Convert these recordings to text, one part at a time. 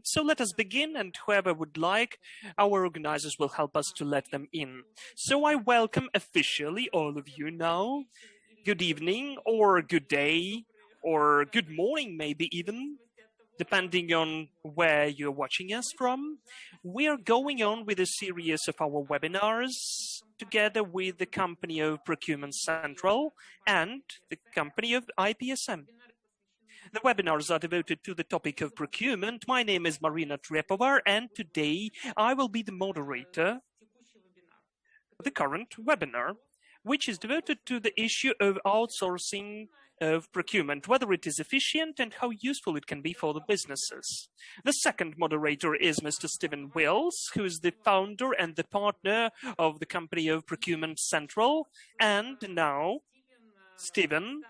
So let us begin, and whoever would like, our organizers will help us to let them in. So I welcome officially all of you now. Good evening, or good day, or good morning, maybe even, depending on where you're watching us from. We are going on with a series of our webinars together with the company of Procurement Central and the company of IPSM. The webinars are devoted to the topic of procurement. My name is Maryna Trepova, and today I will be the moderator of the current webinar, which is devoted to the issue of outsourcing of procurement, whether it is efficient and how useful it can be for the businesses. The second moderator is Mr. Stephen Wills, who is the founder and the partner of the company of Procurement Central. And now, Stephen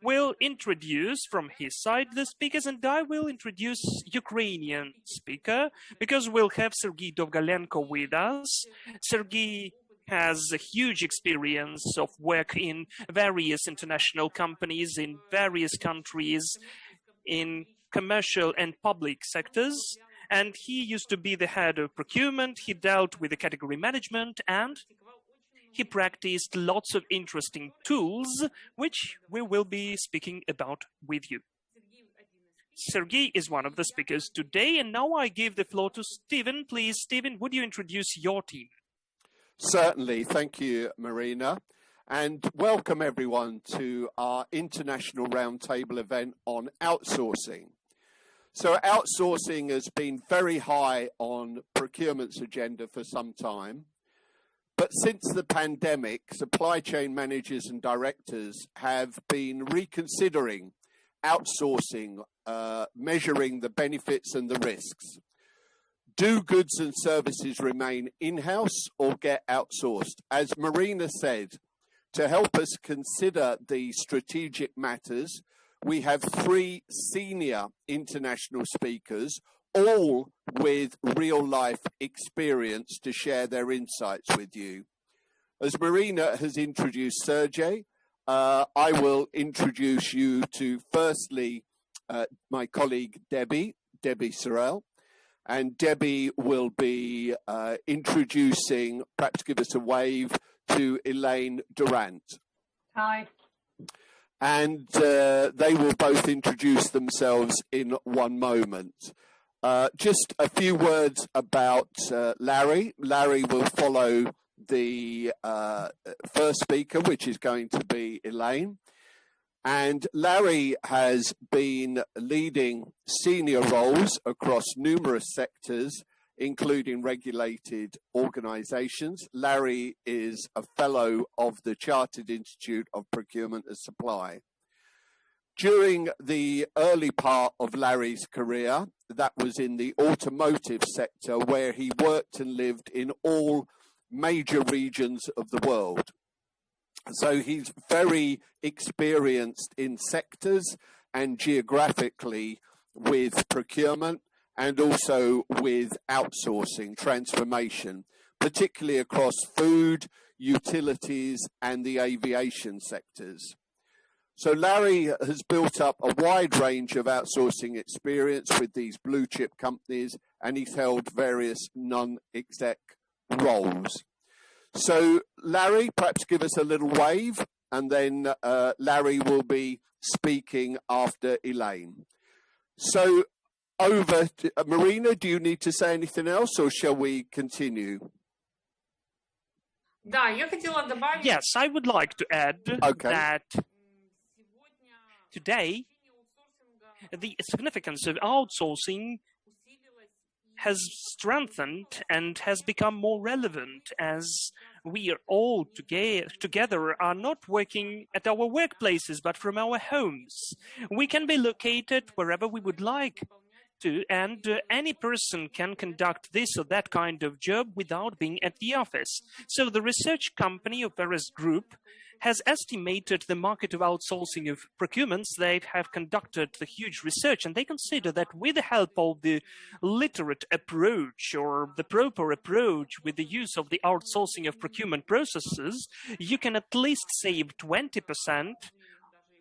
will introduce from his side the speakers, and I will introduce Ukrainian speaker, because we'll have Sergei Dovgalenko with us. Sergei has a huge experience of work in various international companies in various countries in commercial and public sectors, and he used to be the head of procurement. He dealt with the category management, and he practiced lots of interesting tools, which we will be speaking about with you. Sergei is one of the speakers today, and now I give the floor to Stephen. Please, Stephen, would you introduce your team? Certainly. Thank you, Maryna. And welcome everyone to our International Roundtable event on outsourcing. So outsourcing has been very high on procurement's agenda for some time. But since the pandemic, supply chain managers and directors have been reconsidering outsourcing, measuring the benefits and the risks. Do goods and services remain in-house or get outsourced? As Maryna said, to help us consider the strategic matters, we have 3 senior international speakers, all with real-life experience to share their insights with you. As Maryna has introduced Sergei, I will introduce you to, firstly, my colleague Debbie Sorrell. And Debbie will be introducing, perhaps give us a wave, to Elaine Durant. Hi. And they will both introduce themselves in one moment. Just a few words about Larry. Larry will follow the first speaker, which is going to be Elaine. And Larry has been leading senior roles across numerous sectors, including regulated organizations. Larry is a fellow of the Chartered Institute of Procurement and Supply. During the early part of Larry's career, that was in the automotive sector, where he worked and lived in all major regions of the world. So he's very experienced in sectors and geographically with procurement and also with outsourcing transformation, particularly across food, utilities, and the aviation sectors. So Larry has built up a wide range of outsourcing experience with these blue chip companies, and he's held various non-exec roles. So Larry, perhaps give us a little wave, and then Larry will be speaking after Elaine. So over to Maryna, do you need to say anything else, or shall we continue? Yes, I would like to add that today the significance of outsourcing has strengthened and has become more relevant, as we are all together are not working at our workplaces but from our homes. We can be located wherever we would like to, and any person can conduct this or that kind of job without being at the office. So the research company of Veres Group has estimated the market of outsourcing of procurements. They have conducted the huge research, and they consider that with the help of the literate approach or the proper approach with the use of the outsourcing of procurement processes, you can at least save 20%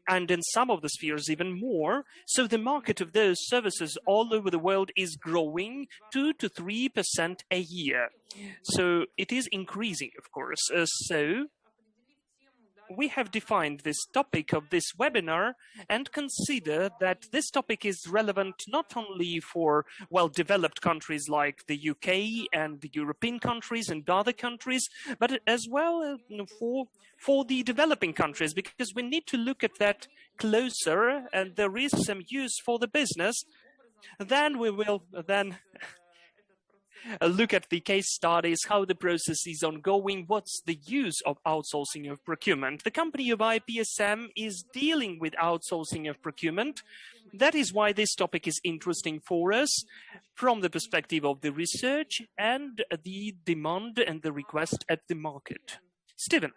and in some of the spheres even more. So the market of those services all over the world is growing 2 to 3% a year. So it is increasing, of course. So we have defined this topic of this webinar and consider that this topic is relevant not only for well-developed countries like the UK and the European countries and other countries, but as well for the developing countries, because we need to look at that closer, and there is some use for the business. Then we will look at the case studies, how the process is ongoing, what's the use of outsourcing of procurement. The company of IPSM is dealing with outsourcing of procurement. That is why this topic is interesting for us from the perspective of the research and the demand and the request at the market. Stephen.